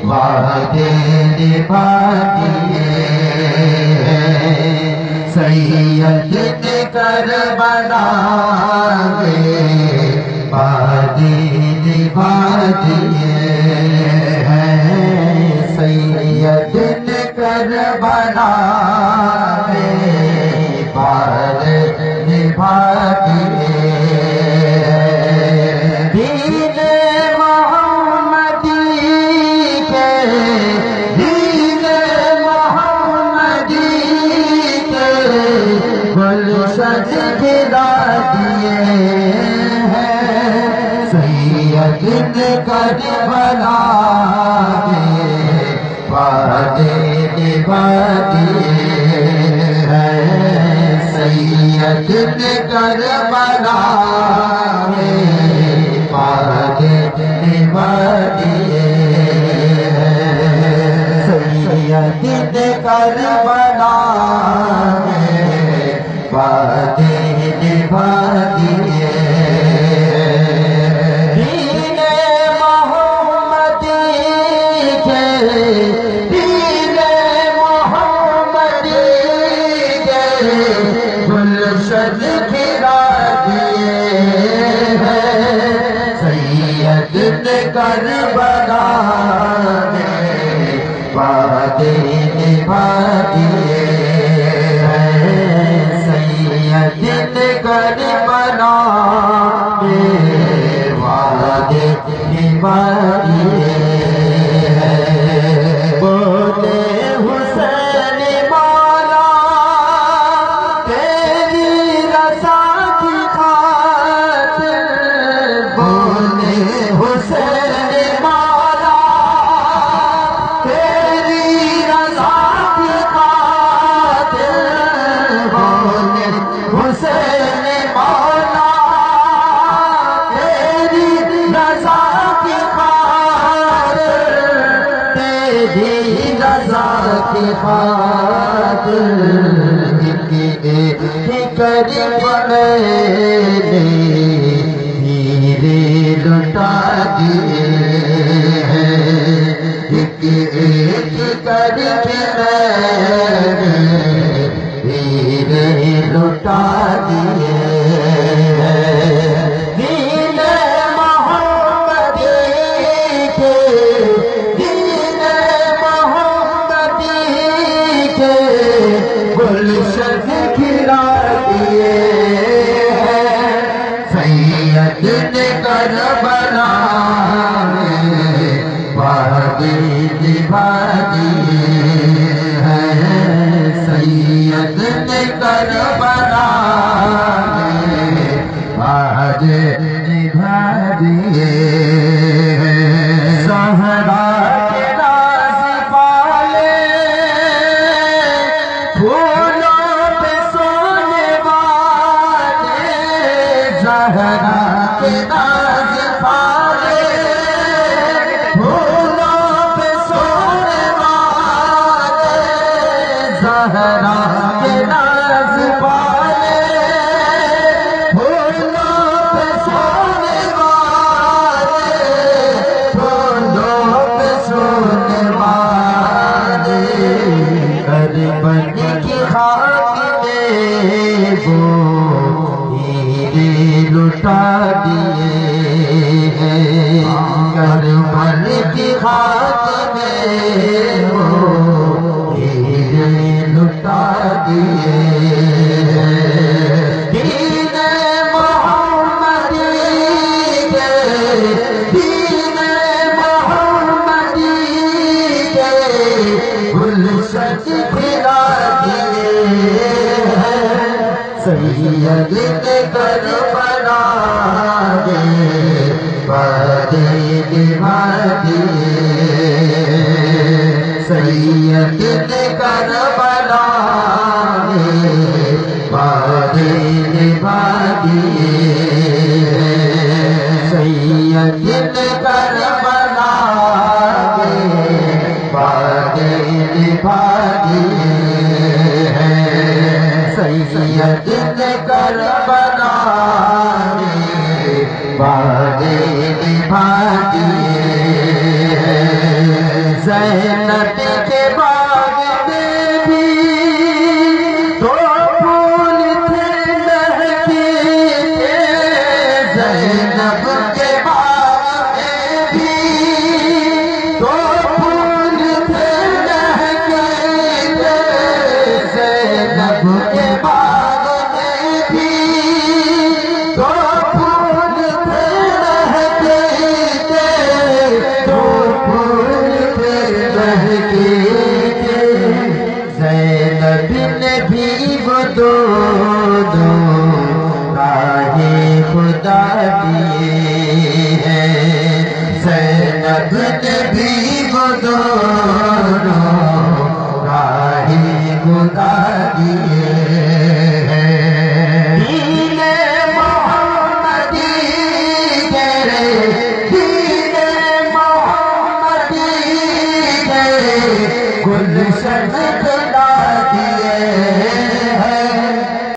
وعدے نبھا دیے سید کربلا میں وعدے نبھا دیے سید کربلا میں وعدے نبھا دیے دین محمدی کے دین محمدی کے گلشن کھلا دیے ہیں سید کربلا میں وعدے نبھا دیے ہیں سید کربلا میں وعدے نبھا دیے سید کربلا میں وعدے نبھا دیے دین محمدی کے دین محمدی کے گلشن کھلا دیے ہیں سید کربلا میں وعدے نبھا دیے ہیں سید کربلا میں وعدے نبھا دیے ہیں بولے حسین مولا تیری رضا کی خاطر بولے حسین مولا تیری رضا کی خاطر بولے حسین مولا تیری رضا کی خاطر تیری رضا کی خاطر کریم میں ہیرے لٹا دیے ہیں ایک کر کے ہیرے لٹا دیے ہیں دین محمدی کے دین محمدی کے گلشن کھلا دیے ہیں سید کربلا میں وعدے نبھا دیے ہیں سید کربلا میں وعدے نبھا دیے زہرا کے راز پالے پھولوں پہ سونے والے زہرا کے راز پالے پھولوں پہ سونے والے زہرا کے راز پالے پھولوں پہ سونے والے پھولوں پہ سونے والے کربلا کی خاک میں وہ ہیرے لٹا دیے ہیں کربلا کی خاک میں وہ ہیرے لٹا دیے ہیں دین محمدی کے دین محمدی کے گلشن کھلا دیے ہیں سید کربلا میں وعدے نبھا دیے سید کربلا میں وعدے نبھا دیے سید کربلا میں وعدے نبھا دیے سید کربلا میں وعدے نبھا دیے زینب کے باغ میں بھی دو پھول تھے مہکتے تھے، زینب کے باغ میں بھی دو پھول تھے مہکتے تھے، زینب کے باغ میں بھی دو پھول تھے مہکتے تھے، دو پھول تھے مہکتے تھے، زینب نے بھی وہ دو راہ خدا دیے ہیں، زینب نے بھی وہ دو راہ خدا دیے ہیں۔ دین محمدی گرے، دین محمدی گرے، گلشن